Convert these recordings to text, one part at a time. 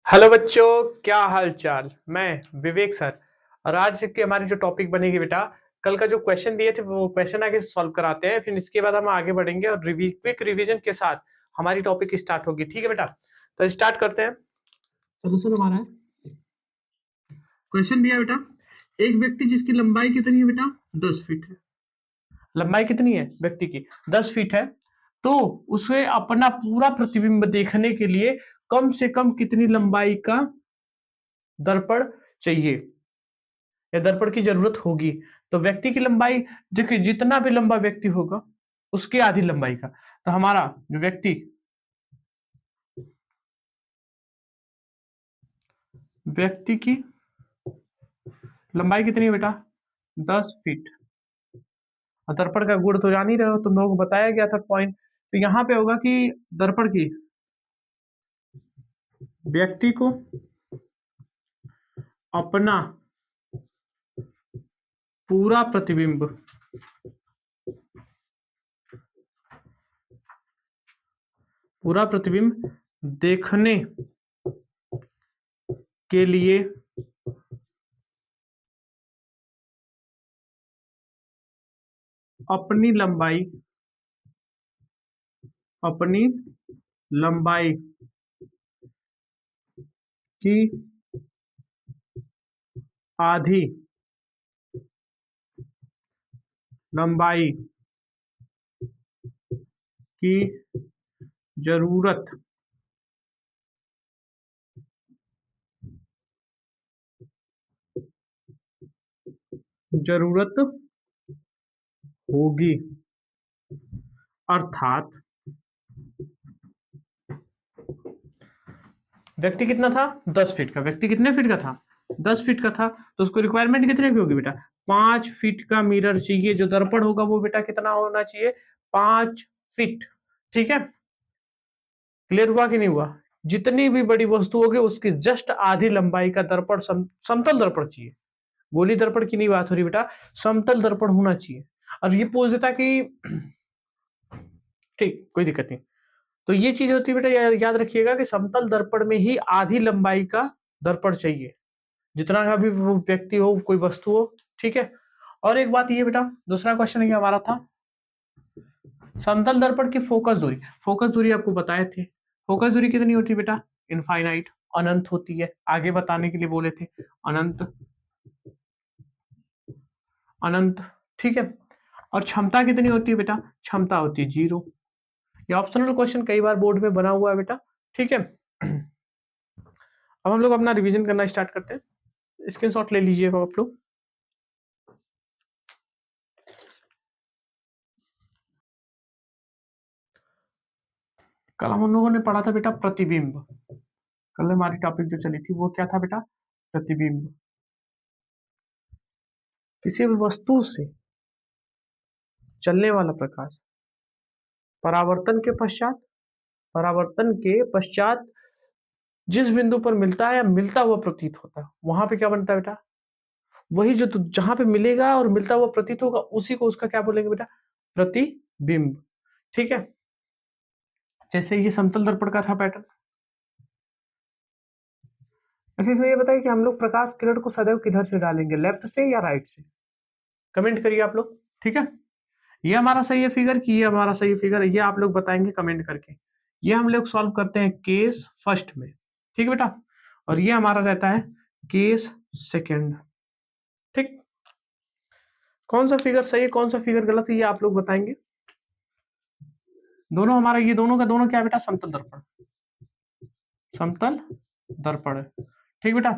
Hello बच्चों, क्या हाल चाल। मैं विवेक सर। और आज की हमारी जो टॉपिक बनेगी बेटा, कल का जो क्वेश्चन दिए थे वो क्वेश्चन आगे सॉल्व कराते हैं, फिर इसके बाद हम आगे बढ़ेंगे और क्विक रिवीजन के साथ हमारी टॉपिक स्टार्ट होगी। ठीक है बेटा, तो स्टार्ट करते हैं। सोल्यूशन हमारा है, क्वेश्चन दिया बेटा, एक व्यक्ति जिसकी लंबाई कितनी है बेटा, 10 फीट है। लंबाई कितनी है व्यक्ति की, 10 फीट है। तो उसे अपना पूरा प्रतिबिंब देखने के लिए कम से कम कितनी लंबाई का दर्पण चाहिए या दर्पण की जरूरत होगी। तो व्यक्ति की लंबाई, देखिए जितना भी लंबा व्यक्ति होगा उसकी आधी लंबाई का। तो हमारा जो व्यक्ति की लंबाई कितनी है बेटा, 10 फीट। और दर्पण का गुण तो जान ही रहे हो, तुम लोगों को बताया गया था पॉइंट। तो यहाँ पे होगा कि दर्पण की, व्यक्ति को अपना पूरा प्रतिबिंब देखने के लिए अपनी लंबाई अपनी लंबाई की आधी लंबाई की जरूरत जरूरत होगी। अर्थात व्यक्ति कितना था, 10 फीट का। व्यक्ति कितने फीट का था, 10 फीट का था। तो उसको रिक्वायरमेंट कितने की होगी बेटा, 5 फीट का मिरर चाहिए। जो दर्पण होगा वो बेटा कितना होना चाहिए, 5 फीट। ठीक है, क्लियर हुआ कि नहीं हुआ। जितनी भी बड़ी वस्तु होगी उसकी जस्ट आधी लंबाई का दर्पण, समतल दर्पण चाहिए। गोली दर्पण की नहीं बात हो रही बेटा, समतल दर्पण होना चाहिए। और ये पूछ देता कि ठीक, कोई दिक्कत नहीं। तो ये चीज होती है बेटा, याद रखिएगा कि समतल दर्पण में ही आधी लंबाई का दर्पण चाहिए, जितना का भी वो व्यक्ति हो, कोई वस्तु हो। ठीक है। और एक बात ये बेटा, दूसरा क्वेश्चन ये हमारा था, समतल दर्पण की फोकस दूरी। फोकस दूरी आपको बताए थे, फोकस दूरी कितनी होती है बेटा, इनफाइनाइट, अनंत होती है। आगे बताने के लिए बोले थे, अनंत, अनंत। ठीक है। और क्षमता कितनी होती है बेटा, क्षमता होती है 0। ये ऑप्शनल क्वेश्चन कई बार बोर्ड में बना हुआ है बेटा। ठीक है। अब हम लोग अपना रिवीजन करना स्टार्ट करते हैं। स्क्रीनशॉट ले लीजिएगा आप लोग। कल हम लोगों ने पढ़ा था बेटा प्रतिबिंब। कल हमारी टॉपिक जो चली थी वो क्या था बेटा, प्रतिबिंब। किसी भी वस्तु से चलने वाला प्रकाश परावर्तन के पश्चात, परावर्तन के पश्चात जिस बिंदु पर मिलता है या मिलता हुआ प्रतीत होता है, वहां पे क्या बनता है बेटा, वही जो जहां पे मिलेगा और मिलता हुआ प्रतीत होगा उसी को उसका क्या बोलेंगे बेटा, प्रतिबिंब। ठीक है। जैसे ये समतल दर्पण का था पैटर्न। ऐसे इसमें ये बताइए कि हम लोग प्रकाश किरण को सदैव किधर से डालेंगे, लेफ्ट से या राइट से। कमेंट करिए आप लोग। ठीक है। ये हमारा सही है फिगर कि ये हमारा सही फिगर है, ये आप लोग बताएंगे कमेंट करके। ये हम लोग सॉल्व करते हैं केस फर्स्ट में। ठीक है बेटा। और ये हमारा रहता है केस सेकंड। ठीक। कौन सा फिगर सही है कौन सा फिगर गलत है ये आप लोग बताएंगे। दोनों हमारा, ये दोनों का दोनों क्या है बेटा, समतल दर्पण, समतल दर्पण है। ठीक बेटा।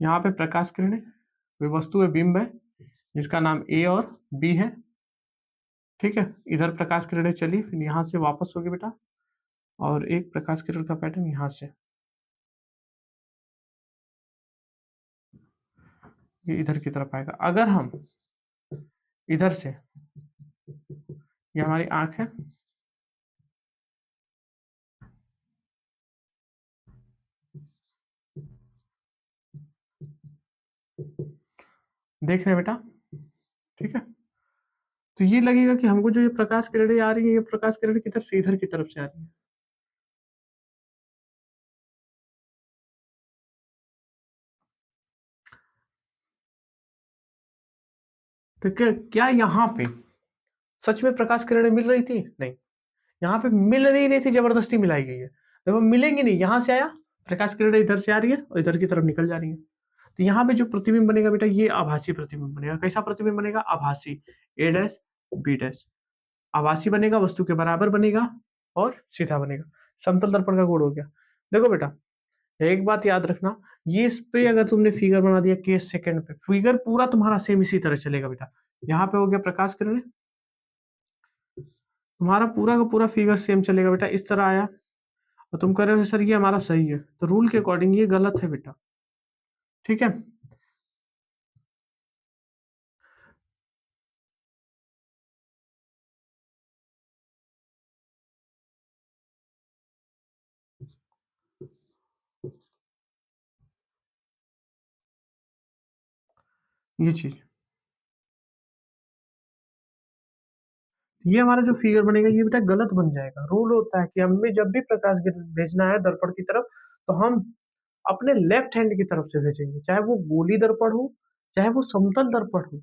यहाँ पे प्रकाश किरण है, कोई वस्तु है, बिंब है, जिसका नाम ए और बी है। ठीक है। इधर प्रकाश किरणें चली, फिर यहाँ से वापस होगी बेटा, और एक प्रकाश किरण का पैटर्न यहाँ से, ये इधर की तरफ आएगा। अगर हम इधर से, ये हमारी आंख है, देख रहे हैं बेटा। ठीक है। तो ये लगेगा कि हमको जो ये प्रकाश किरणें आ रही है, ये प्रकाश किरण किधर से, इधर की तरफ से आ रही है। तो क्या यहाँ पे सच में प्रकाश किरणें मिल रही थी? नहीं, यहाँ पे मिल नहीं रही थी, जबरदस्ती मिलाई गई है। देखो मिलेंगी नहीं, यहाँ से आया प्रकाश किरणें इधर से आ रही है और इधर की तरफ निकल जा रही है। तो यहाँ पे जो प्रतिबिंब बनेगा बेटा, ये आभासी प्रतिबिंब बनेगा। कैसा प्रतिबिंब बनेगा? आभासी, ए डैश बी डैश। आभासी बनेगा, वस्तु के बराबर बनेगा और सीधा बनेगा। समतल दर्पण का गुण हो गया। देखो बेटा, एक बात याद रखना, ये इस पे अगर तुमने फिगर बना दिया केस सेकंड पे, फिगर पूरा तुम्हारा सेम इसी तरह चलेगा बेटा। यहाँ पे हो गया प्रकाश किरण, तुम्हारा पूरा का पूरा फिगर सेम चलेगा बेटा। इस तरह आया और तुम कह रहे हो सर ये हमारा सही है, तो रूल के अकॉर्डिंग ये गलत है बेटा। ठीक है, ये चीज, ये हमारा जो फिगर बनेगा ये बेटा गलत बन जाएगा। रूल होता है कि हमें जब भी प्रकाश भेजना है दर्पण की तरफ, तो हम अपने लेफ्ट हैंड की तरफ से भेजेंगे, चाहे वो गोली दर्पण हो, चाहे वो समतल दर्पण हो।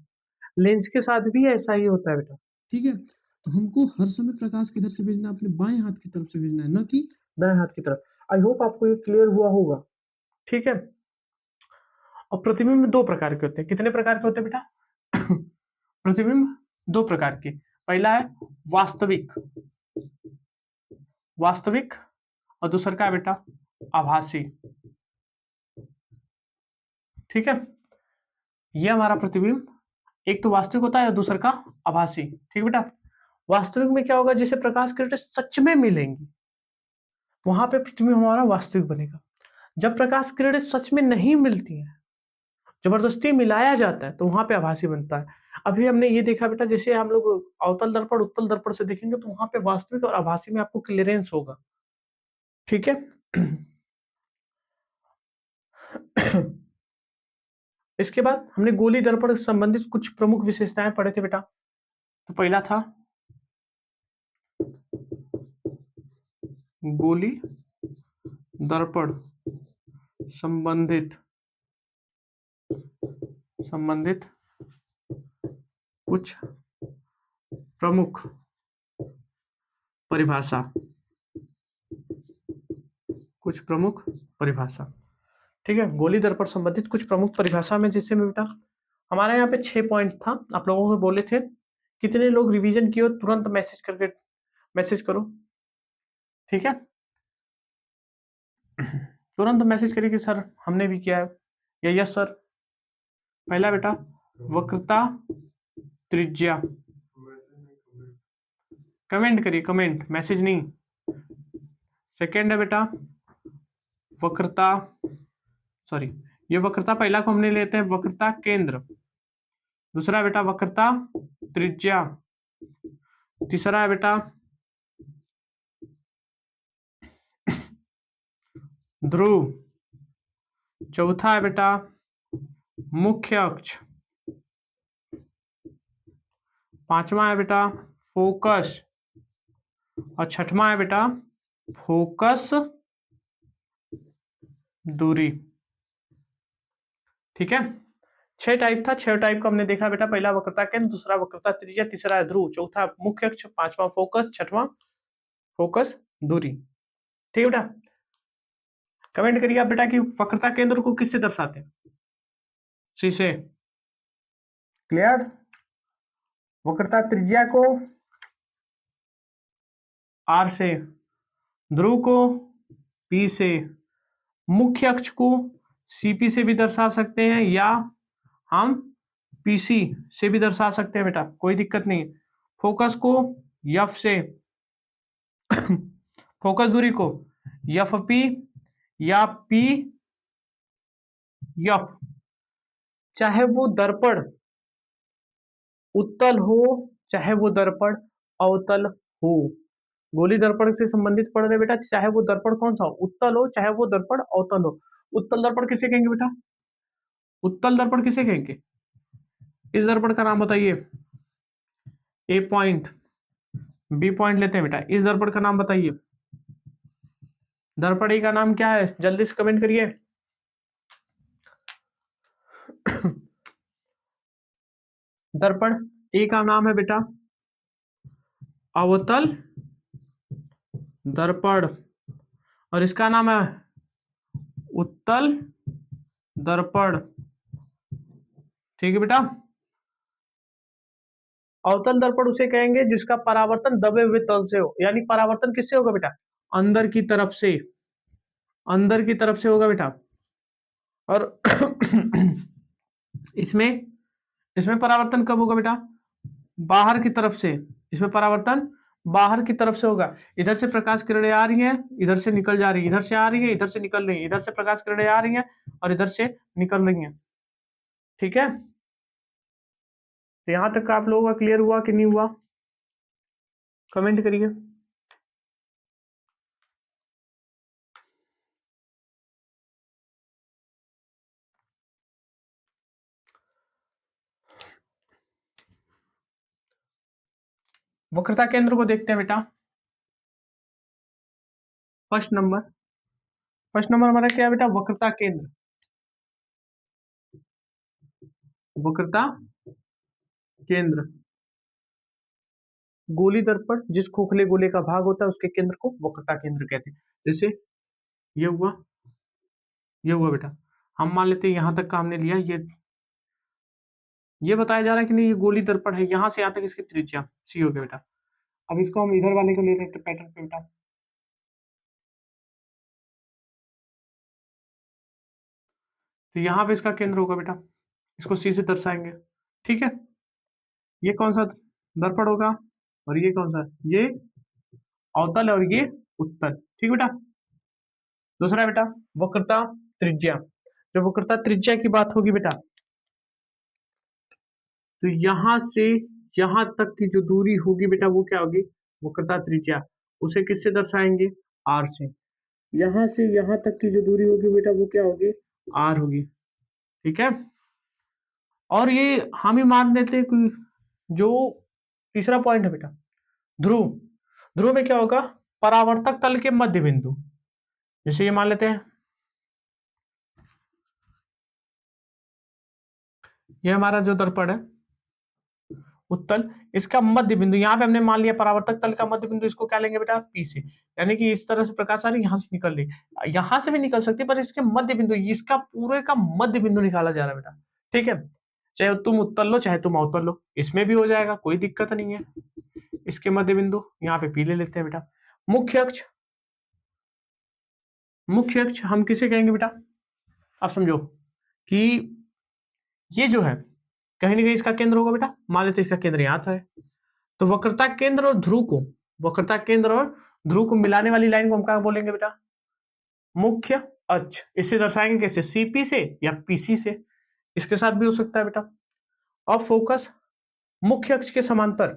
लेंस के साथ भी ऐसा ही होता है बेटा। ठीक है, तो हमको हर समय प्रकाश किधर से भेजना है? अपने बाएं हाथ की तरफ से भेजना है, न कि दाएं हाथ की तरफ। आई होप आपको ये क्लियर हुआ होगा। ठीक है, और प्रतिबिंब दो प्रकार के होते हैं। कितने प्रकार के होते हैं बेटा? प्रतिबिंब दो प्रकार के। पहला है वास्तविक, वास्तविक, और दूसरा क्या है बेटा? आभासी। ठीक है, ये हमारा प्रतिबिंब एक तो वास्तविक होता है और दूसरा का आभासी। ठीक है बेटा, वास्तविक में क्या होगा? जैसे प्रकाश किरणें सच में मिलेंगी, वहां पे प्रतिबिंब हमारा वास्तविक बनेगा। जब प्रकाश किरणें सच में नहीं मिलती हैं, जबरदस्ती मिलाया जाता है, तो वहां पे आभासी बनता है। अभी हमने ये देखा बेटा, जैसे हम लोग अवतल दर्पण उत्तल दर्पण से देखेंगे तो वहां पे वास्तविक और आभासी में आपको क्लियरेंस होगा। ठीक है। इसके बाद हमने गोली दर्पण से संबंधित कुछ प्रमुख विशेषताएं पढ़े थे बेटा। तो पहला था गोली दर्पण संबंधित संबंधित कुछ प्रमुख परिभाषा, कुछ प्रमुख परिभाषा। ठीक है, गोली दर्पण संबंधित कुछ प्रमुख परिभाषा में जैसे में बेटा हमारे यहाँ पे 6 पॉइंट था, आप लोगों को बोले थे। कितने लोग रिवीजन किए तुरंत मैसेज करके मैसेज करो। ठीक है, तुरंत मैसेज करिए कि सर हमने भी किया है, या यस सर। पहला बेटा वक्रता त्रिज्या, कमेंट करिए, कमेंट, मैसेज नहीं। सेकेंड है बेटा वक्रता, सॉरी, ये वक्रता पहला को हमने लेते हैं वक्रता केंद्र। दूसरा बेटा वक्रता त्रिज्या। तीसरा है बेटा ध्रुव। चौथा है बेटा मुख्य अक्ष। पांचवा है बेटा फोकस। और छठवां है बेटा फोकस दूरी। ठीक है, 6 टाइप था, 6 टाइप का हमने देखा बेटा। पहला वक्रता केंद्र, दूसरा वक्रता त्रिज्या, तीसरा है ध्रुव, चौथा मुख्य अक्ष, पांचवा फोकस, छठवां फोकस दूरी। ठीक है बेटा, कमेंट करिए आप बेटा कि वक्रता केंद्र को किससे दर्शाते हैं? सी से। क्लियर? वक्रता त्रिज्या को आर से, ध्रुव को पी से, मुख्य अक्ष को सीपी से भी दर्शा सकते हैं, या हम पीसी से भी दर्शा सकते हैं बेटा, कोई दिक्कत नहीं। फोकस को यफ से, फोकस दूरी को यफ पी या पी यफ, चाहे वो दर्पण उत्तल हो चाहे वो दर्पण अवतल हो। गोली दर्पण से संबंधित पढ़ रहे बेटा, चाहे वो दर्पण कौन सा हो, उत्तल हो चाहे वो दर्पण अवतल हो। उत्तल दर्पण किसे कहेंगे बेटा? उत्तल दर्पण किसे कहेंगे? इस दर्पण का नाम बताइए। ए पॉइंट, बी पॉइंट लेते हैं बेटा, इस दर्पण का नाम बताइए। दर्पण ए का नाम क्या है? जल्दी से कमेंट करिए। दर्पण, ए का नाम है बेटा अवतल दर्पण और इसका नाम है उत्तल दर्पण। ठीक है बेटा। अवतल दर्पण उसे कहेंगे जिसका परावर्तन दबे हुए तल से हो, यानी परावर्तन किससे होगा बेटा, अंदर की तरफ से, अंदर की तरफ से होगा बेटा। और इसमें इसमें परावर्तन कब होगा बेटा, बाहर की तरफ से। इसमें परावर्तन बाहर की तरफ से होगा। इधर से प्रकाश किरणें आ रही हैं, इधर से निकल जा रही है, इधर से आ रही है, इधर से निकल रही है, इधर से प्रकाश किरणें आ रही हैं और इधर से निकल रही हैं। ठीक है, तो यहां तक आप लोगों का क्लियर हुआ कि नहीं हुआ, कमेंट करिए। वक्रता केंद्र को देखते हैं बेटा। फर्स्ट नंबर, फर्स्ट नंबर हमारा क्या है बेटा, वक्रता केंद्र। वक्रता केंद्र, गोली दर्पण जिस खोखले गोले का भाग होता है उसके केंद्र को वक्रता केंद्र कहते हैं। जैसे ये हुआ, ये हुआ बेटा, हम मान लेते हैं यहां तक का हमने लिया, ये बताया जा रहा है कि नहीं ये गोली दर्पण है, यहां से यहां तक इसकी त्रिज्या सी हो गया बेटा। अब इसको हम इधर वाले को ले लेते हैं पैटर्न पे बेटा। तो यहाँ पे इसका केंद्र होगा बेटा, इसको सी से दर्शाएंगे। ठीक है, ये कौन सा दर्पण होगा और ये कौन सा, ये अवतल और ये उत्तल। ठीक बेटा। दूसरा बेटा वक्रता त्रिज्या, जब वक्रता त्रिज्या की बात होगी बेटा, तो यहां से यहां तक की जो दूरी होगी बेटा वो क्या होगी, वक्रता त्रिज्या। उसे किससे दर्शाएंगे, आर से। यहां से यहां तक की जो दूरी होगी बेटा वो क्या होगी, आर होगी। ठीक है, और ये हम ही मान लेते हैं कि जो तीसरा पॉइंट है बेटा, ध्रुव, ध्रुव में क्या होगा, परावर्तक तल के मध्य बिंदु। जैसे ये मान लेते हैं, ये हमारा जो दर्पण है उत्तल, इसका मध्य बिंदु यहाँ पे हमने मान लिया परावर्तक तल का मध्य बिंदु, इसको क्या लेंगे बेटा, पी से। यानी कि इस तरह से प्रकाश आ रही यहाँ से निकल रही, यहाँ से भी निकल सकती है पर इसके मध्य बिंदु, इसका पूरे का मध्य बिंदु निकाला जा रहा है बेटा। ठीक है, चाहे तुम उत्तल लो चाहे तुम अवतल लो, इसमें भी हो जाएगा, कोई दिक्कत नहीं है। इसके मध्य बिंदु यहाँ पे पी ले लेते हैं बेटा। मुख्य अक्ष, मुख्य अक्ष हम किसे कहेंगे बेटा, आप समझो कि ये जो है कहीं ना कहीं इसका केंद्र होगा बेटा, मान लेते इसका केंद्र यहाँ था। तो वक्रता केंद्र और ध्रुव को, वक्रता केंद्र और ध्रुव को मिलाने वाली लाइन को हम क्या बोलेंगे बेटा, मुख्य अक्ष। इसे दर्शाएंगे कैसे, सीपी से या पीसी से, इसके साथ भी हो सकता है बेटा। और फोकस, मुख्य अक्ष के समांतर,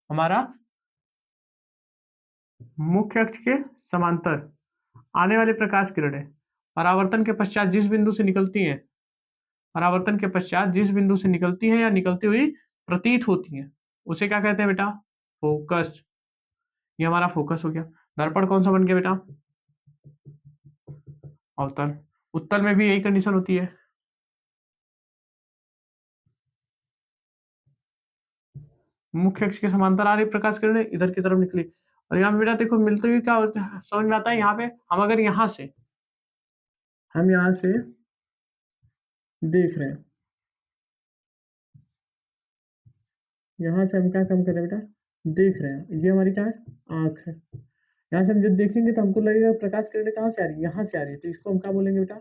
हमारा मुख्य अक्ष के समांतर आने वाले प्रकाश किरणें परावर्तन के पश्चात जिस बिंदु से निकलती हैं, परावर्तन के पश्चात जिस बिंदु से निकलती है या निकलती हुई प्रतीत होती है उसे क्या कहते हैं बेटा, फोकस। ये हमारा फोकस हो गया। दर्पण कौन सा बन गया बेटा, अवतल। उत्तल में भी यही कंडीशन होती है, मुख्य अक्ष के समांतर आ रही प्रकाश किरणें इधर की तरफ निकली। और यहाँ पे बेटा देखो मिलते हुए क्या होता है, समझ में आता है। यहाँ पे हम अगर यहाँ से, हम यहाँ से देख रहे हैं, यहाँ से हम क्या काम कर रहे हैं बेटा, देख रहे हैं, ये हमारी क्या है, आंख है। यहाँ से हम जब देखेंगे तो हमको लगेगा प्रकाश किरणें कहाँ से आ रही है, यहाँ से आ रही है, तो इसको हम क्या बोलेंगे बेटा,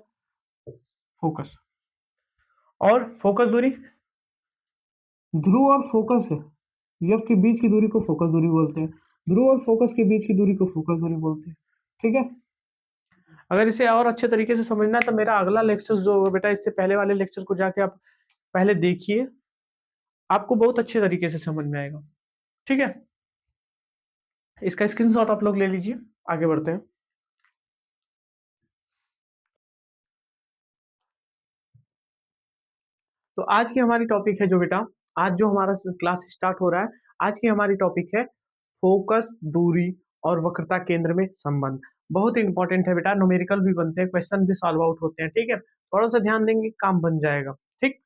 फोकस। और फोकस दूरी, ध्रुव और फोकस एफ के बीच की दूरी को फोकस दूरी बोलते हैं, ध्रुव और फोकस के बीच की दूरी को फोकस दूरी बोलते हैं। ठीक है, अगर इसे और अच्छे तरीके से समझना है तो मेरा अगला लेक्चर जो होगा बेटा, इससे पहले वाले लेक्चर को जाके आप पहले देखिए, आपको बहुत अच्छे तरीके से समझ में आएगा। ठीक है, इसका स्क्रीनशॉट आप लोग ले लीजिए, आगे बढ़ते हैं। तो आज की हमारी टॉपिक है जो बेटा, आज जो हमारा क्लास स्टार्ट हो रहा है, आज की हमारी टॉपिक है फोकस दूरी और वक्रता केंद्र में संबंध। बहुत इंपॉर्टेंट है बेटा, न्यूमेरिकल भी बनते हैं, क्वेश्चन भी सॉल्व आउट होते हैं। ठीक है, थोड़ा सा ध्यान देंगे काम बन जाएगा। ठीक,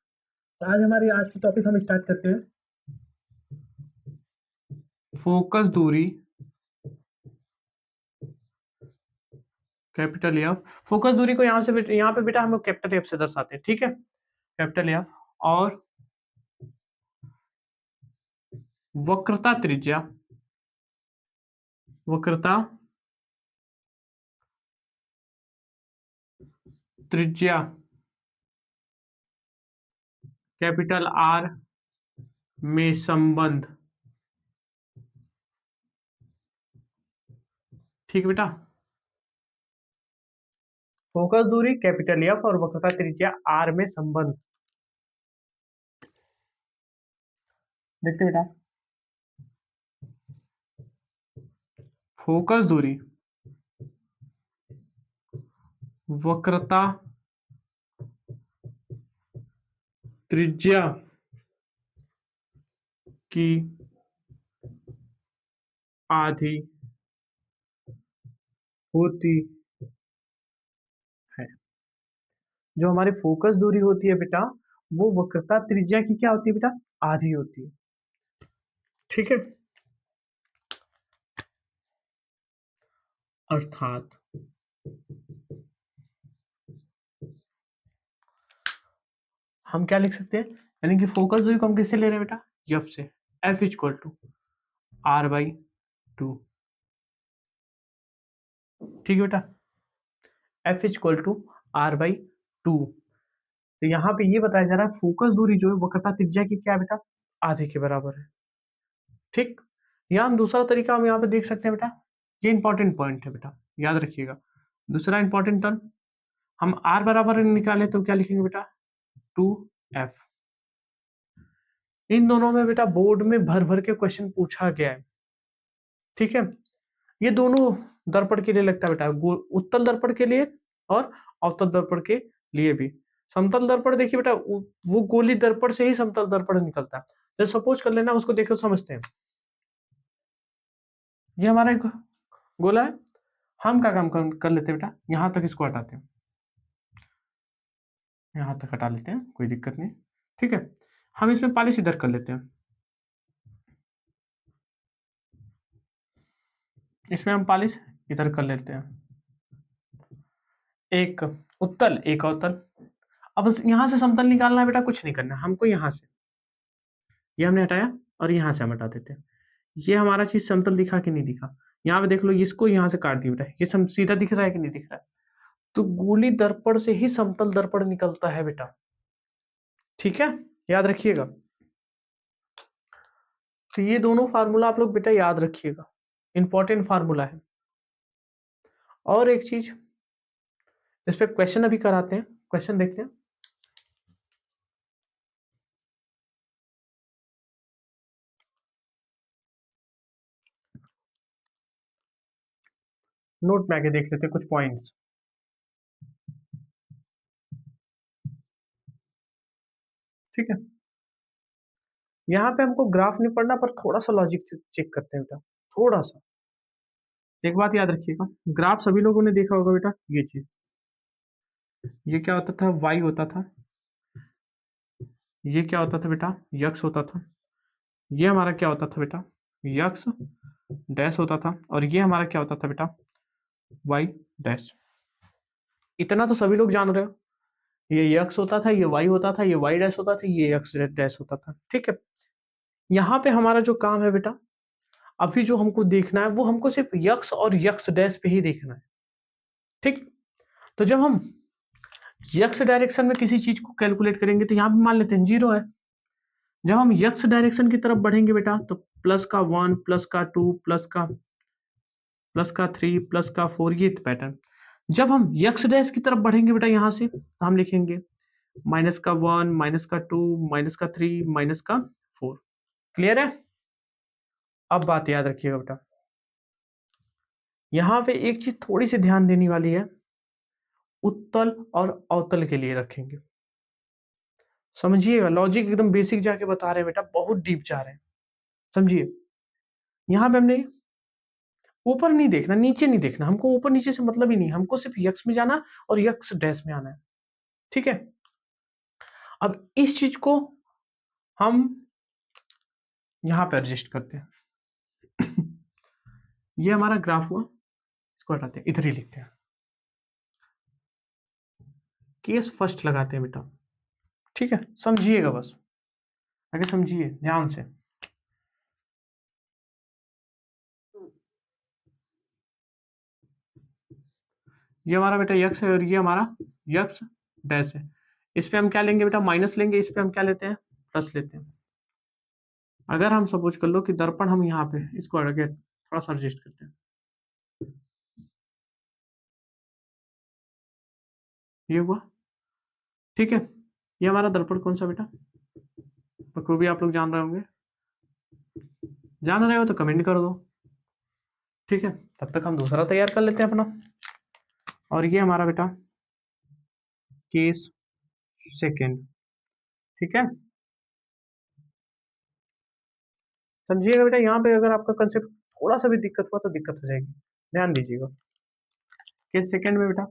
आज हमारी आज की टॉपिक हम स्टार्ट करते हैं। फोकस दूरी कैपिटल एफ। फोकस दूरी को यहाँ से यहाँ पे बेटा हम लोग कैपिटल एफ से दर्शाते हैं, ठीक है, कैपिटल एफ। और वक्रता त्रिज्या, वक्रता त्रिज्या कैपिटल आर में संबंध, ठीक है बेटा। फोकस दूरी कैपिटल एफ और वक्रता त्रिज्या आर में संबंध, देखते बेटा। फोकस दूरी, वक्रता त्रिज्या की आधी होती है। जो हमारी फोकस दूरी होती है बेटा, वो वक्रता त्रिज्या की क्या होती है बेटा, आधी होती है, ठीक है। अर्थात हम क्या लिख सकते हैं, यानी कि फोकस दूरी को हम किससे ले रहे हैं बेटा, एफ से। F equal to R by two, ठीक है बेटा। F equal to R by two. तो यहाँ पे ये बताया जा रहा है फोकस दूरी जो है वक्रता त्रिज्या की क्या है बेटा, आधे के बराबर है, ठीक। यहाँ हम दूसरा तरीका हम यहाँ पे देख सकते हैं बेटा, ये इंपॉर्टेंट पॉइंट है बेटा, याद रखिएगा। दूसरा इंपॉर्टेंट टर्म, हम आर बराबर निकाले तो क्या लिखेंगे बेटा, टू एफ। इन दोनों में बेटा बोर्ड में भर भर के क्वेश्चन पूछा गया है, ठीक है। ये दोनों दर्पण के लिए लगता है बेटा, उत्तल दर्पण के लिए और अवतल दर्पण के लिए भी। समतल दर्पण देखिए बेटा, वो गोली दर्पण से ही समतल दर्पण निकलता है। जैसे सपोज कर लेना, उसको देखकर समझते हैं। ये हमारा एक गोला है, हम क्या काम कर लेते हैं बेटा, यहां तक इसको हटाते हैं, यहां तक हटा लेते हैं, कोई दिक्कत नहीं, ठीक है। हम इसमें पॉलिश इधर कर लेते हैं, इसमें हम पॉलिश इधर कर लेते हैं, एक उत्तल एक अवतल। अब यहां से समतल निकालना है बेटा, कुछ नहीं करना हमको, यहां से ये हमने हटाया और यहाँ से हम हटा देते हैं। ये हमारा चीज समतल दिखा कि नहीं दिखा, यहाँ पे देख लो, इसको यहाँ से काट दिया बेटा, ये सीधा दिख रहा है कि नहीं दिख रहा है। तो गोली दर्पण से ही समतल दर्पण निकलता है बेटा, ठीक है, याद रखिएगा। तो ये दोनों फार्मूला आप लोग बेटा याद रखिएगा, इंपॉर्टेंट फार्मूला है। और एक चीज, इस पे क्वेश्चन अभी कराते हैं, क्वेश्चन देखते हैं। नोट में आके देख लेते हैं कुछ पॉइंट्स, ठीक है। यहाँ पे हमको ग्राफ नहीं पढ़ना, पर थोड़ा सा लॉजिक चेक करते हैं बेटा, थोड़ा सा। एक बात याद रखिएगा, ग्राफ सभी लोगों ने देखा होगा बेटा, ये चीज, ये क्या होता था, वाई होता था, ये क्या होता था बेटा, यक्स होता था, ये हमारा क्या होता था बेटा, यक्स डैश होता था, और ये हमारा क्या होता था बेटा, वाई डैश। इतना तो सभी लोग जान रहे हो, ये यक्स होता था, ये वाई होता था, ये वाई डैश होता था, ये यक्स डैश होता था, ठीक है। यहाँ पे हमारा जो काम है बेटा, अभी जो हमको देखना है वो हमको सिर्फ यक्स और यक्स डैश पे ही देखना है, ठीक। तो जब हम यक्स डायरेक्शन में किसी चीज को कैलकुलेट करेंगे तो यहाँ पे मान लेते हैं जीरो है। जब हम यक्स डायरेक्शन की तरफ बढ़ेंगे बेटा, तो प्लस का वन, प्लस का टू, प्लस का थ्री, प्लस का फोर, ये पैटर्न। जब हम यक्स डैश की तरफ बढ़ेंगे बेटा, यहां से तो हम लिखेंगे माइनस का वन, माइनस का टू, माइनस का थ्री, माइनस का फोर। क्लियर है। अब बात याद रखिएगा बेटा, यहाँ पे एक चीज थोड़ी सी ध्यान देने वाली है, उत्तल और अवतल के लिए रखेंगे। समझिएगा, लॉजिक एकदम बेसिक जाके बता रहे हैं बेटा, बहुत डीप जा रहे हैं, समझिए। यहाँ पे हमने ऊपर नहीं देखना, नीचे नहीं देखना, हमको ऊपर नीचे से मतलब ही नहीं, हमको सिर्फ यक्स में जाना और यक्स डैश में आना है, ठीक है। अब इस चीज को हम यहां पे एडजस्ट करते हैं। ये हमारा ग्राफ हुआ, इसको हटाते हैं, इधर ही लिखते हैं, केस फर्स्ट लगाते हैं बेटा। ठीक है, समझिएगा बस, आगे समझिए ध्यान से। ये हमारा बेटा यक्स है और ये हमारा यक्स डैश है। इस पे हम क्या लेंगे बेटा, माइनस लेंगे, इस पे हम क्या लेते हैं, प्लस लेते हैं। अगर हम सपोज कर लो कि दर्पण हम यहाँ पे इसको आगे थोड़ा सा एडजस्ट करते हैं, ये हुआ। ठीक है, ये हमारा दर्पण कौन सा बेटा, बखूबी आप लोग जान रहे होंगे, जान रहे हो तो कमेंट कर दो। ठीक है, तब तक हम दूसरा तैयार कर लेते हैं अपना। और ये हमारा बेटा केस सेकेंड। ठीक है, समझिएगा बेटा, यहाँ पे अगर आपका कंसेप्ट थोड़ा सा भी दिक्कत हुआ तो दिक्कत हो जाएगी, ध्यान दीजिएगा। केस सेकेंड में बेटा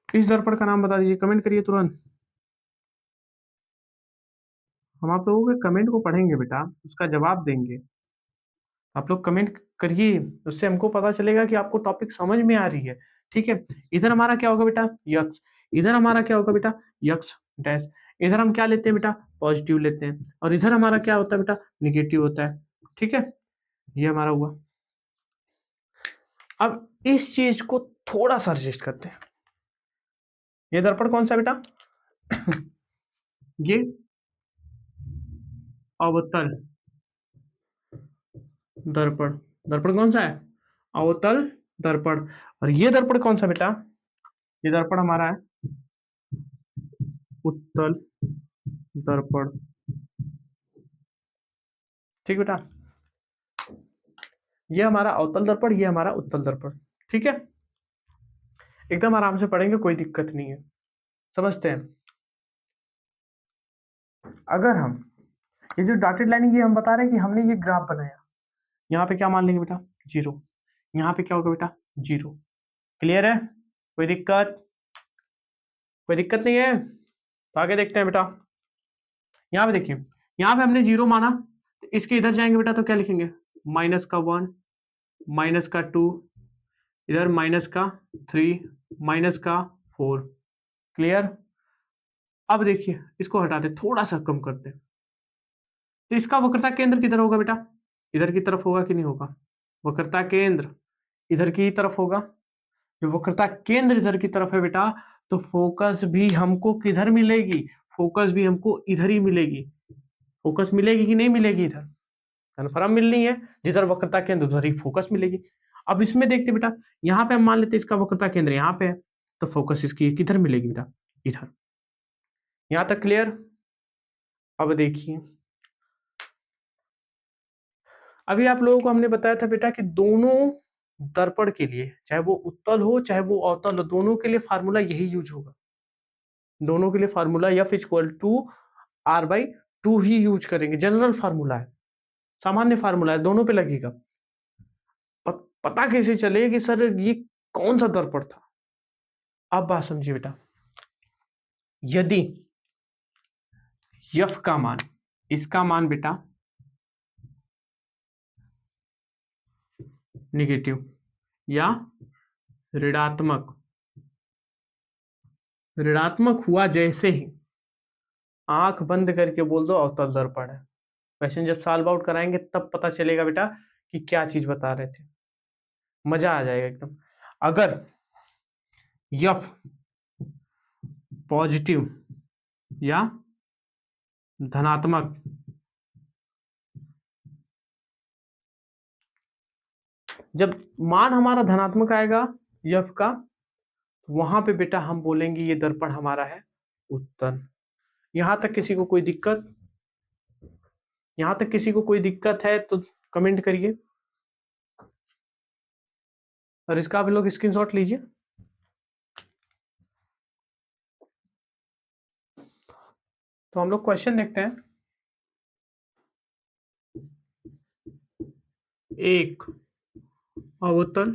इस दर्पण का नाम बता दीजिए, कमेंट करिए तुरंत। हम आप लोगों के कमेंट को पढ़ेंगे बेटा, उसका जवाब देंगे। आप लोग कमेंट करिए, उससे हमको पता चलेगा कि आपको टॉपिक समझ में आ रही है। ठीक है, इधर हमारा क्या होगा बेटा, यक्स। इधर हमारा क्या होगा बेटा, यक्स डैश। इधर हम क्या लेते हैं बेटा, पॉजिटिव लेते हैं, और इधर हमारा क्या होता है बेटा, निगेटिव होता है। ठीक है, ये हमारा हुआ। अब इस चीज को थोड़ा सा एडजस्ट करते हैं। ये दर्पण कौन सा बेटा, ये अवतल दर्पण। दर्पण कौन सा है, अवतल दर्पण। और ये दर्पण कौन सा बेटा, ये दर्पण हमारा है उत्तल दर्पण। ठीक बेटा, ये हमारा अवतल दर्पण, ये हमारा उत्तल दर्पण। ठीक है, एकदम आराम से पढ़ेंगे, कोई दिक्कत नहीं है, समझते हैं। अगर हम ये जो डॉटेड लाइन, ये हम बता रहे हैं कि हमने ये ग्राफ बनाया, यहाँ पे क्या मान लेंगे बेटा, जीरो। यहाँ पे क्या होगा बेटा, जीरो। क्लियर है, कोई दिक्कत, कोई दिक्कत नहीं है, तो आगे देखते हैं बेटा। यहाँ पे देखिए, यहाँ पे हमने जीरो माना, तो इसके इधर जाएंगे बेटा तो क्या लिखेंगे, माइनस का वन, माइनस का टू, इधर माइनस का थ्री, माइनस का फोर। क्लियर। अब देखिए, इसको हटाते थोड़ा सा कम करते, तो इसका वक्रता केंद्र किधर होगा बेटा, इधर की तरफ होगा कि नहीं होगा, वक्रता केंद्र इधर की तरफ होगा। जो वक्रता केंद्र इधर की तरफ है बेटा, तो फोकस भी हमको किधर मिलेगी, फोकस भी हमको इधर ही मिलेगी। फोकस मिलेगी कि नहीं मिलेगी, इधर कन्फर्म मिलनी है, जिधर वक्रता केंद्र उधर ही फोकस मिलेगी। अब इसमें देखते बेटा, यहाँ पे हम मान लेते इसका वक्रता केंद्र यहाँ पे है, तो फोकस इसकी किधर मिलेगी बेटा, इधर। यहाँ तक क्लियर। अब देखिए, अभी आप लोगों को हमने बताया था बेटा कि दोनों दर्पण के लिए, चाहे वो उत्तल हो चाहे वो अवतल हो, दोनों के लिए फार्मूला यही यूज होगा। दोनों के लिए formula F equal to R by two ही यूज करेंगे, जनरल फार्मूला है, सामान्य फार्मूला है, दोनों पे लगेगा। पता कैसे चले कि सर ये कौन सा दर्पण था। अब बात समझिए बेटा, यदि यफ का मान, इसका मान बेटा निगेटिव या ऋणात्मक, ऋणात्मक हुआ जैसे ही आंख बंद करके बोल दो अवतल दर्पण है। क्वेश्चन जब सॉल्व आउट कराएंगे तब पता चलेगा बेटा कि क्या चीज बता रहे थे, मजा आ जाएगा एकदम। अगर यफ पॉजिटिव या धनात्मक, जब मान हमारा धनात्मक आएगा यफ का, वहां पे बेटा हम बोलेंगे ये दर्पण हमारा है उत्तल। यहां तक किसी को कोई दिक्कत, यहां तक किसी को कोई दिक्कत है तो कमेंट करिए। और इसका आप लोग स्क्रीनशॉट लीजिए। तो हम लोग क्वेश्चन देखते हैं। एक अवतल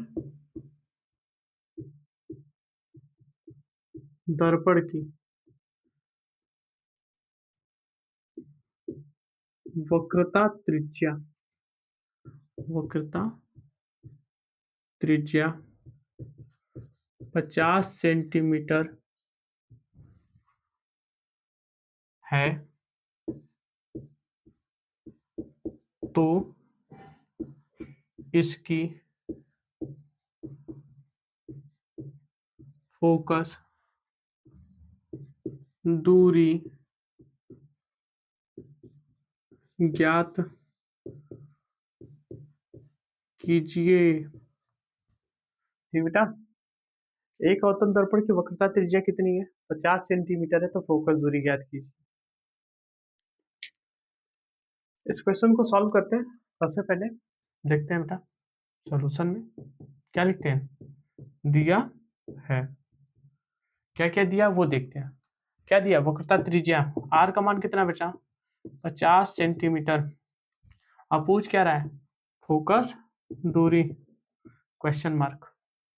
दर्पण की वक्रता त्रिज्या वक्रता त्रिज्या 50 सेंटीमीटर है, तो इसकी फोकस दूरी ज्ञात कीजिए। ठीक बेटा, एक अवतल दर्पण की वक्रता त्रिज्या कितनी है? 50 सेंटीमीटर है, तो फोकस दूरी ज्ञात कीजिए। इस क्वेश्चन को सॉल्व करते हैं। सबसे पहले देखते हैं बेटा सॉल्यूशन में क्या लिखते हैं। दिया है, क्या क्या दिया वो देखते हैं। क्या दिया? वक्रता त्रिज्या आर का मान कितना बेटा? 50 सेंटीमीटर। अब पूछ क्या रहा है? फोकस दूरी क्वेश्चन मार्क,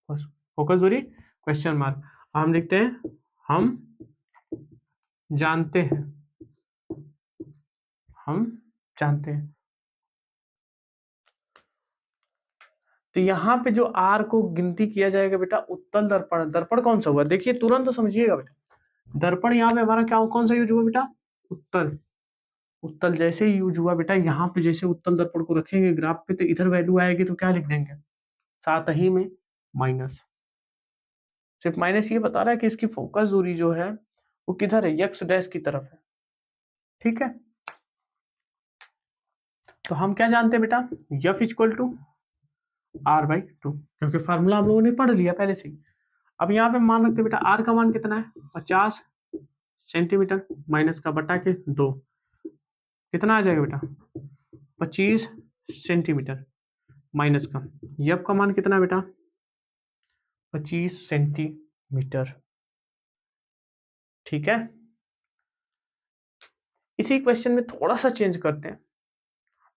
फोकस दूरी क्वेश्चन मार्क। हम लिखते हैं हम जानते हैं, हम जानते हैं। तो यहाँ पे जो आर को गिनती किया जाएगा बेटा उत्तल दर्पण। दर्पण कौन सा हुआ देखिए, तुरंत तो समझिएगा बेटा। दर्पण यहाँ पे हमारा क्या कौन सा यूज हुआ बेटा? उत्तल। उत्तल जैसे ही यूज हुआ बेटा, यहाँ पे जैसे उत्तल दर्पण को रखेंगे ग्राफ पे, तो इधर वैल्यू आएगी तो क्या लिख देंगे? साथ ही में माइनस। सिर्फ माइनस ये बता रहा है कि इसकी फोकस दूरी जो है वो किधर है? यक्स डैश की तरफ है। ठीक है, तो हम क्या जानते हैं बेटा? F equal to R by two, क्योंकि फार्मूला हम लोगों ने पढ़ लिया पहले से ही। अब यहाँ पे मान रखते बेटा आर का मान कितना है? 50 सेंटीमीटर माइनस का बटा के 2, कितना आ जाएगा बेटा? 25 सेंटीमीटर माइनस का एफ का मान कितना बेटा? 25 सेंटीमीटर। ठीक है, इसी क्वेश्चन में थोड़ा सा चेंज करते हैं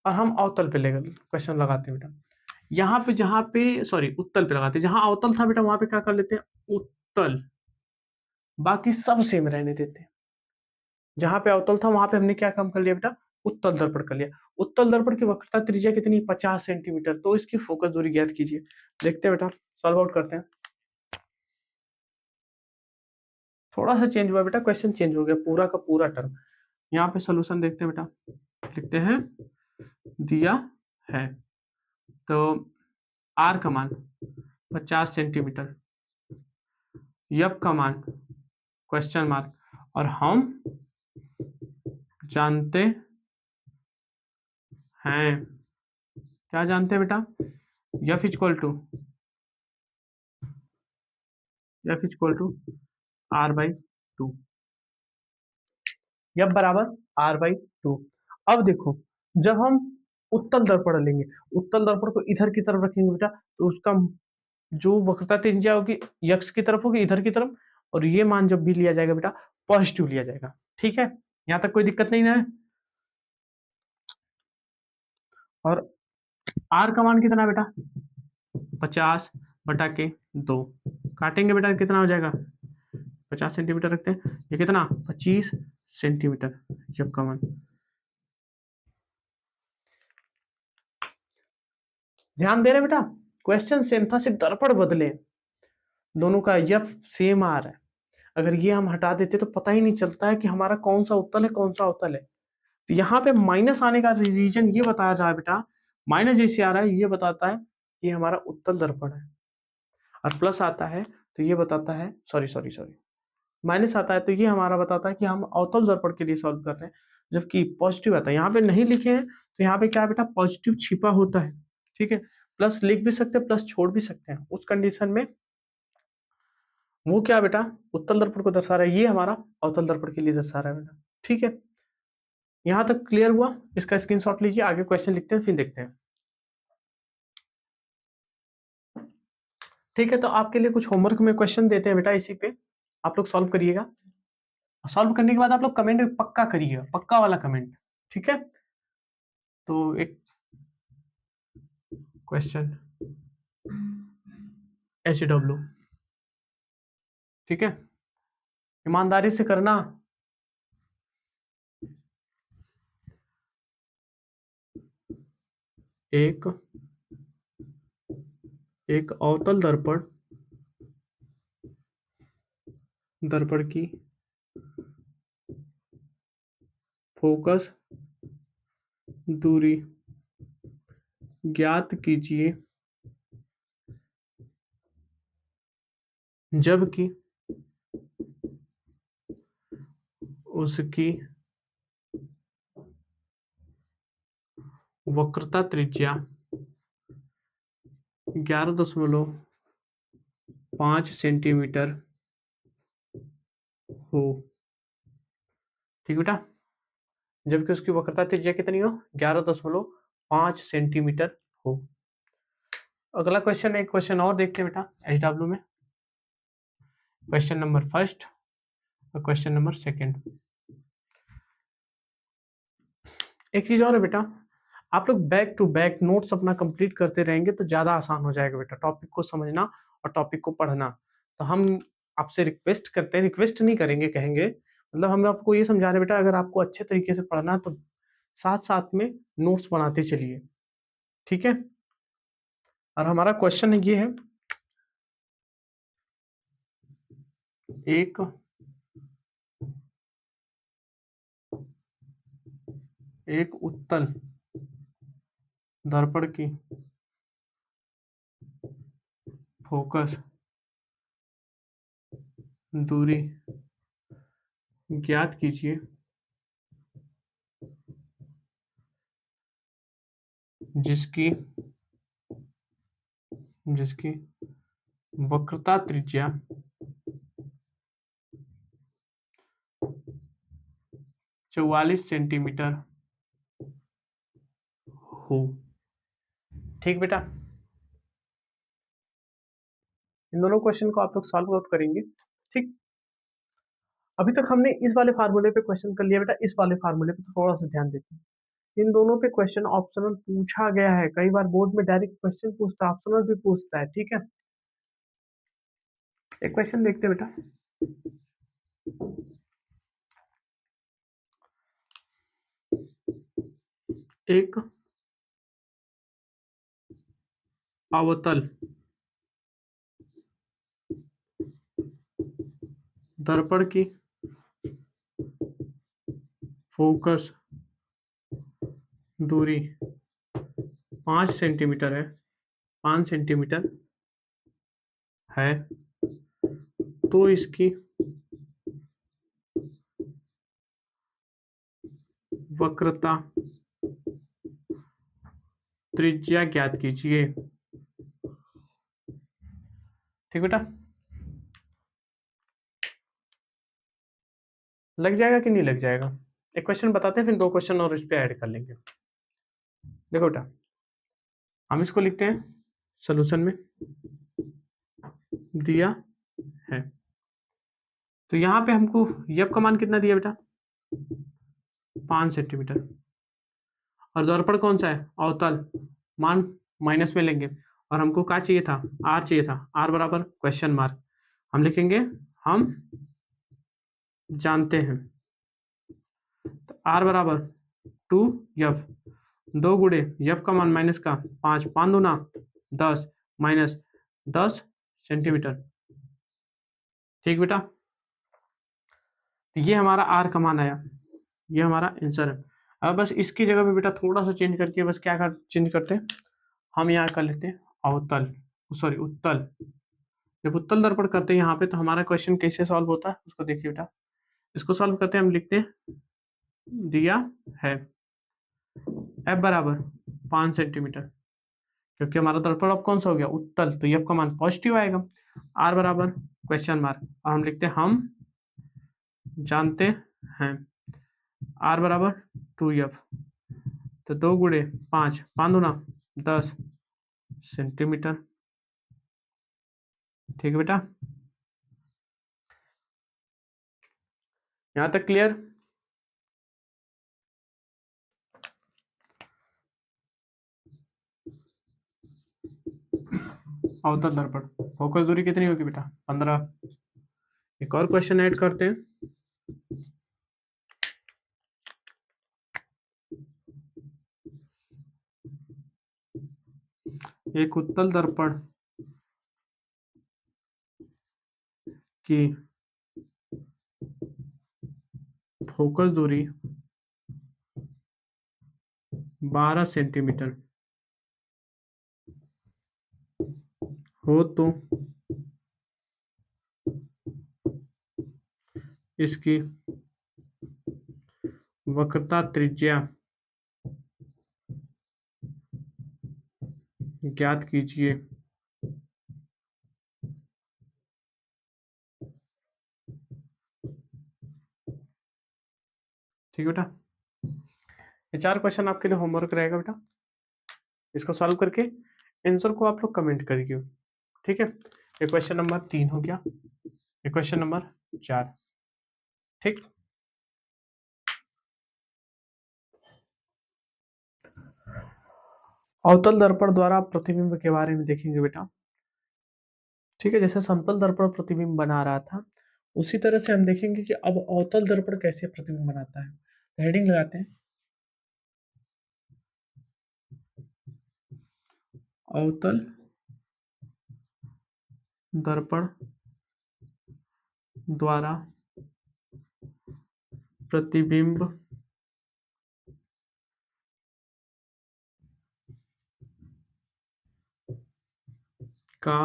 और हम अवतल पे लेकर क्वेश्चन लगाते हैं बेटा। यहाँ पे जहाँ पे सॉरी उत्तल पे लगाते हैं, जहाँ अवतल था बेटा वहां पे क्या कर लेते हैं? उत्तल। बाकी सब सेम रहने देते हैं। जहां पे अवतल था वहां पे हमने क्या काम कर लिया बेटा? उत्तल दर्पण कर लिया। उत्तल दर्पण की वक्रता त्रिज्या कितनी? 50 सेंटीमीटर। तो इसकी फोकस दूरी ज्ञात कीजिए। देखते हैं बेटा, सॉल्व आउट करते हैं। थोड़ा सा चेंज हुआ बेटा, क्वेश्चन चेंज हो गया पूरा का पूरा टर्म। यहाँ पे सोल्यूशन देखते हैं बेटा, लिखते हैं दिया है तो आर का मान 50 सेंटीमीटर, एफ का मान क्वेश्चन मार्क, और हम जानते हैं। क्या जानते हैं बेटा? F equal to R by two. F बराबर आर बाई टू। अब देखो, जब हम उत्तल दर्पण लेंगे, उत्तल दर्पण को इधर की तरफ रखेंगे बेटा, तो उसका जो वक्रता त्रिज्या होगी यक्स की तरफ होगी, इधर की तरफ। और ये मान जब भी लिया जाएगा बेटा पॉजिटिव लिया जाएगा। ठीक है, यहाँ तक कोई दिक्कत नहीं ना है? और आर का मान कितना है बेटा? 50 बटा के 2, काटेंगे बेटा कितना हो जाएगा? 50 सेंटीमीटर रखते हैं, ये कितना? 25 सेंटीमीटर जब का मान। ध्यान दे रहे बेटा, क्वेश्चन सेम था, सिर्फ दर्पण बदले। दोनों का यफ सेम आ रहा है। अगर ये हम हटा देते तो पता ही नहीं चलता है कि हमारा कौन सा उत्तल है कौन सा अवतल है। तो यहाँ पे माइनस आने का रीजन ये बताया जा रहा है बेटा, माइनस जैसे आ रहा है ये बताता है कि हमारा उत्तल दर्पण है, और प्लस आता है तो ये बताता है, सॉरी सॉरी सॉरी, माइनस आता है तो ये हमारा बताता है कि हम अवतल दर्पण के लिए सॉल्व कर रहे हैं। जबकि पॉजिटिव आता है, यहाँ पे नहीं लिखे हैं तो यहाँ पे क्या है बेटा? पॉजिटिव छिपा होता है। ठीक है, प्लस लिख भी सकते हैं, प्लस छोड़ भी सकते हैं। उस कंडीशन में वो क्या बेटा? उत्तल दर्पण को दर्शा रहा है, ये हमारा अवतल दर्पण के लिए दर्शा रहा है बेटा। ठीक है, यहाँ तक क्लियर हुआ? इसका स्क्रीनशॉट लीजिए, आगे क्वेश्चन लिखते हैं फिर देखते हैं। ठीक है, तो आपके लिए कुछ होमवर्क में क्वेश्चन देते हैं बेटा, इसी पे आप लोग सॉल्व करिएगा। सॉल्व करने के बाद आप लोग कमेंट पक्का करिएगा, पक्का वाला कमेंट। ठीक है, तो एक क्वेश्चन HW, ठीक है, ईमानदारी से करना। एक एक अवतल दर्पण दर्पण की फोकस दूरी ज्ञात कीजिए जबकि उसकी वक्रता त्रिज्या 11.5 सेंटीमीटर हो। ठीक बेटा, जबकि उसकी वक्रता त्रिज्या कितनी हो, 11.5 सेंटीमीटर हो। अगला क्वेश्चन, एक क्वेश्चन और देखते हैं बेटा HW में, क्वेश्चन नंबर फर्स्ट और क्वेश्चन नंबर सेकंड। एक चीज और है बेटा, आप लोग बैक टू बैक नोट्स अपना कंप्लीट करते रहेंगे तो ज्यादा आसान हो जाएगा बेटा टॉपिक को समझना और टॉपिक को पढ़ना। तो हम आपसे रिक्वेस्ट करते हैं, रिक्वेस्ट नहीं करेंगे, कहेंगे मतलब हम आपको ये समझा रहे हैं बेटा, अगर आपको अच्छे तरीके से पढ़ना है तो साथ साथ में नोट्स बनाते चलिए। ठीक है, और हमारा क्वेश्चन ये है, एक एक उत्तल दर्पण की फोकस दूरी ज्ञात कीजिए जिसकी जिसकी वक्रता त्रिज्या 44 सेंटीमीटर हो। ठीक बेटा, इन दोनों क्वेश्चन को आप लोग सॉल्व आउट करेंगे। ठीक, अभी तक हमने इस वाले फार्मूले पे क्वेश्चन कर लिया बेटा, इस वाले फार्मूले पे तो थोड़ा सा ध्यान देते हैं। इन दोनों पे क्वेश्चन ऑप्शनल पूछा गया है, कई बार बोर्ड में डायरेक्ट क्वेश्चन पूछता है, ऑप्शनल भी पूछता है। ठीक है, एक क्वेश्चन देखते हैं बेटा, एक अवतल दर्पण की फोकस दूरी 5 सेंटीमीटर है, 5 सेंटीमीटर है, तो इसकी वक्रता त्रिज्या ज्ञात कीजिए। ठीक बेटा, लग जाएगा कि नहीं लग जाएगा? एक क्वेश्चन बताते हैं, फिर दो क्वेश्चन और इस पे ऐड कर लेंगे। देखो बेटा, हम इसको लिखते हैं सोल्यूशन में दिया है। तो यहाँ पे हमको यफ का मान कितना दिया बेटा, 5 सेंटीमीटर, और दर्पण कौन सा है, अवतल, मान माइनस में लेंगे, और हमको क्या चाहिए था, आर चाहिए था, आर बराबर क्वेश्चन मार्क, हम लिखेंगे हम जानते हैं। तो आर बराबर 2 यफ, 2 गुणे यफ का मान माइनस का 5, 5 दूना 10, माइनस 10 सेंटीमीटर। ठीक बेटा, तो ये हमारा आर का मान आया, ये हमारा आंसर है। अब बस इसकी जगह पे बेटा थोड़ा सा चेंज करके, बस क्या कर चेंज करते हैं, हम यहाँ कर लेते हैं अवतल, सॉरी उत्तल। जब उत्तल दर्पण करते हैं यहाँ पे, तो हमारा क्वेश्चन कैसे सॉल्व होता है उसको देखिए बेटा। इसको सॉल्व करते हैं, हम लिखते हैं दिया है एफ बराबर 5 सेंटीमीटर, क्योंकि हमारा दर्पण अब कौन सा हो गया, उत्तल, तो एफ का मान पॉजिटिव आएगा। आर बराबर क्वेश्चन मार्क, और हम लिखते हैं हम जानते हैं, आर बराबर 2 एफ, तो 2 गुणे 5, 5 दूना 10 सेंटीमीटर। ठीक है बेटा, यहाँ तक क्लियर? अवतल दर्पण, फोकस दूरी कितनी होगी बेटा? 15। एक और क्वेश्चन ऐड करते हैं। एक उत्तल दर्पण की फोकस दूरी 12 सेंटीमीटर हो तो इसकी वक्रता त्रिज्या ज्ञात कीजिए। ठीक है बेटा, ये 4 क्वेश्चन आपके लिए होमवर्क रहेगा बेटा। इसको सॉल्व करके आंसर को आप लोग कमेंट करिए। ठीक है, ये क्वेश्चन नंबर 3 हो गया, ये क्वेश्चन नंबर 4। ठीक, अवतल दर्पण द्वारा प्रतिबिंब के बारे में देखेंगे बेटा। ठीक है, जैसे समतल दर्पण प्रतिबिंब बना रहा था, उसी तरह से हम देखेंगे कि अब अवतल दर्पण कैसे प्रतिबिंब बनाता है। हेडिंग लगाते हैं, अवतल दर्पण द्वारा प्रतिबिंब का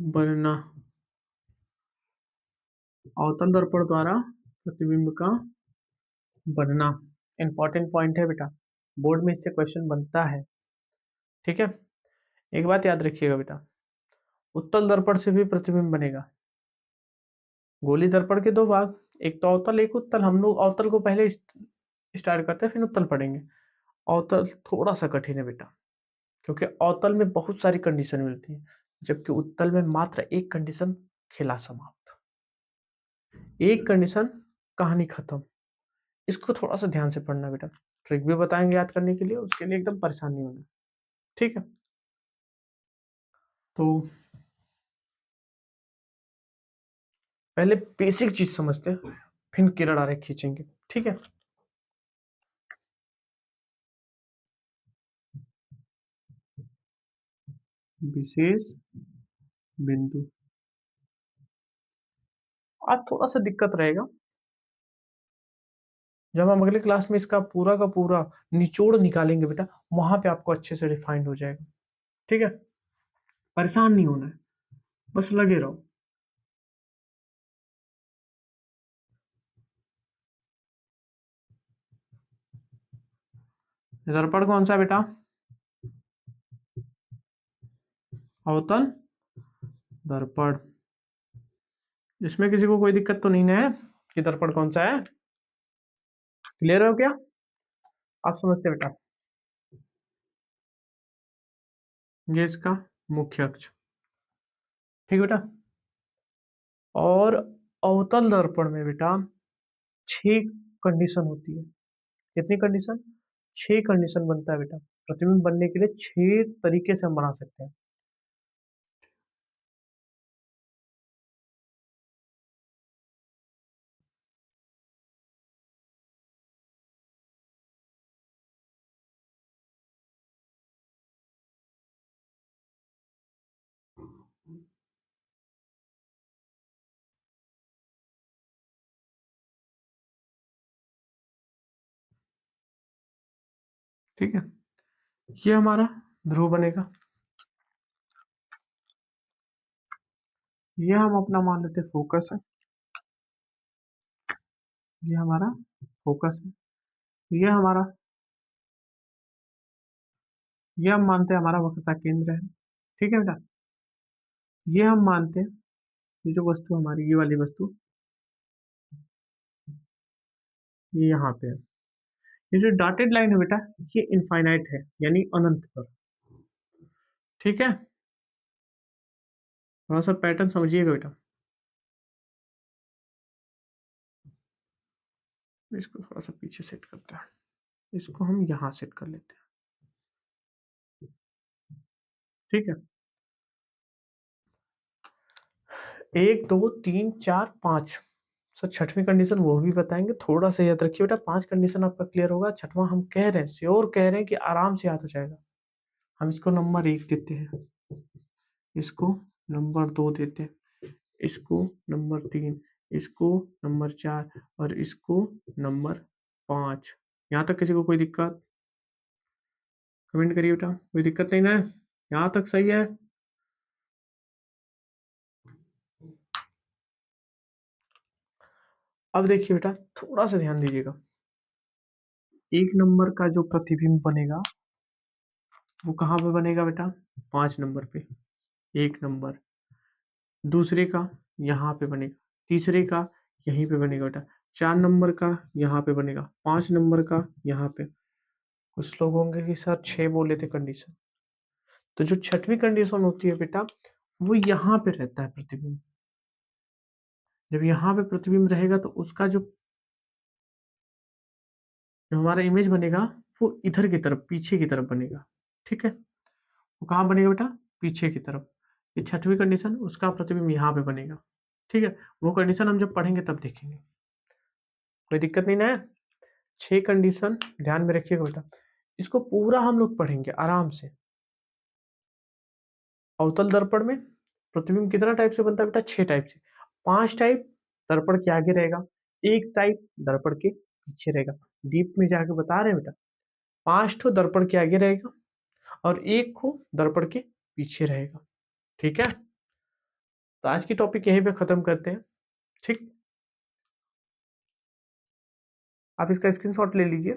बनना। अवतल दर्पण द्वारा प्रतिबिंब का बनना इंपॉर्टेंट पॉइंट है बेटा, बोर्ड में इससे क्वेश्चन बनता है। ठीक है, एक बात याद रखिएगा बेटा, उत्तल दर्पण से भी प्रतिबिंब बनेगा। गोली दर्पण के दो भाग, एक तो अवतल एक उत्तल। हम लोग अवतल को पहले स्टार्ट करते हैं, फिर उत्तल पढ़ेंगे। अवतल थोड़ा सा कठिन है बेटा, क्योंकि अवतल में बहुत सारी कंडीशन मिलती है, जबकि उत्तल में मात्र एक कंडीशन, खेला समाप्त। एक कंडीशन, कहानी खत्म। इसको थोड़ा सा ध्यान से पढ़ना बेटा, ट्रिक भी बताएंगे याद करने के लिए, उसके लिए एकदम परेशान नहीं होना। ठीक है, तो पहले बेसिक चीज समझते हैं, फिर किरण आरेख खींचेंगे। ठीक है, विशेष बिंदु, आज थोड़ा सा दिक्कत रहेगा, जब हम अगले क्लास में इसका पूरा का पूरा निचोड़ निकालेंगे बेटा, वहां पे आपको अच्छे से डिफाइंड हो जाएगा। ठीक है, परेशान नहीं होना है, बस लगे रहो। दर्पण कौन सा बेटा? अवतल दर्पण। इसमें किसी को कोई दिक्कत तो नहीं ना है कि दर्पण कौन सा है? क्लियर हो क्या? आप समझते बेटा, ये इसका मुख्य अक्ष। ठीक बेटा, और अवतल दर्पण में बेटा 6 कंडीशन होती है। कितनी कंडीशन? 6 कंडीशन बनता है बेटा, प्रतिबिंब बनने के लिए 6 तरीके से हम बना सकते हैं। ठीक है, ये हमारा ध्रुव बनेगा, ये हम अपना मान लेते हैं फोकस है, ये हमारा फोकस है, ये हमारा, ये हम मानते हैं हमारा वक्रता केंद्र है। ठीक है बेटा, ये हम मानते हैं, ये जो वस्तु हमारी, ये वाली वस्तु, ये यहाँ पे है। ये जो डॉटेड लाइन है बेटा, ये इनफाइनाइट है, यानी अनंत पर। ठीक है, थोड़ा-सा पैटर्न समझिएगा बेटा। इसको थोड़ा-सा पीछे सेट करते हैं। इसको हम यहाँ सेट कर लेते हैं। ठीक है? 1, 2, 3, 4, 5 सर छठवीं कंडीशन वो भी बताएँगे, थोड़ा-सा याद रखिए बेटा 5 कंडीशन आपका क्लियर होगा, छठवां हम कह रहे हैं, श्योर कह रहे हैं कि आराम से याद हो जाएगा। हम इसको नंबर 1 देते हैं, इसको नंबर 2 देते हैं, इसको नंबर 3, इसको नंबर 4 और इसको नंबर 5। यहाँ तक किसी को कोई दिक्कत? कमेंट करिए बेटा, कोई दिक्कत नहीं ना है? यहाँ तक सही है? अब देखिए बेटा, थोड़ा-सा ध्यान दीजिएगा। 1 नंबर का जो प्रतिबिंब बनेगा, वो कहाँ पे बनेगा बेटा? 5 नंबर पे, 1 नंबर। दूसरे का यहाँ पे बनेगा, तीसरे का यहीं पे बनेगा बेटा, 4 नंबर का यहाँ पे बनेगा, 5 नंबर का यहाँ पे। कुछ लोग होंगे कि सर 6 बोले थे कंडीशन। तो जो छठवीं कंडीशन होती है बेटा, वो यहाँ पे रहता है प्रतिबिंब। जब यहाँ पे प्रतिबिंब रहेगा तो उसका जो जो हमारा इमेज बनेगा, वो इधर की तरफ, पीछे की तरफ बनेगा। ठीक है? वो कहाँ बनेगा बेटा? पीछे की तरफ। ये छठवीं कंडीशन, उसका प्रतिबिंब यहाँ पे बनेगा। ठीक है? वो कंडीशन हम जब पढ़ेंगे तब देखेंगे। कोई दिक्कत नहीं ना है? 6 कंडीशन ध्यान में रखिएगा बेटा। इसको पूरा हम लोग पढ़ेंगे आराम से। अवतल दर्पण में प्रतिबिंब कितना टाइप से बनता है बेटा? 6 टाइप से। 5 टाइप दर्पण के आगे रहेगा, 1 टाइप दर्पण के पीछे रहेगा। डीप में जाके बता रहे हैं बेटा। 5 ठो दर्पण के आगे रहेगा और 1 को दर्पण के पीछे रहेगा। ठीक है? तो आज की टॉपिक यहीं पे खत्म करते हैं। ठीक? आप इसका स्क्रीनशॉट ले लीजिए।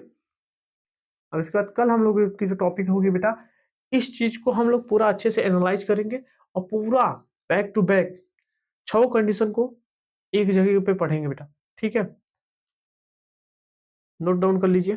और इसके बाद कल हम लोग की जो टॉपिक होगी बेटा, इस चीज को हम लोग पूरा अच्छे से एनालाइज करेंगे और पूरा बैक टू बैक 6 कंडीशन को एक जगह पे पढ़ेंगे बेटा। ठीक है? नोट डाउन कर लीजिए।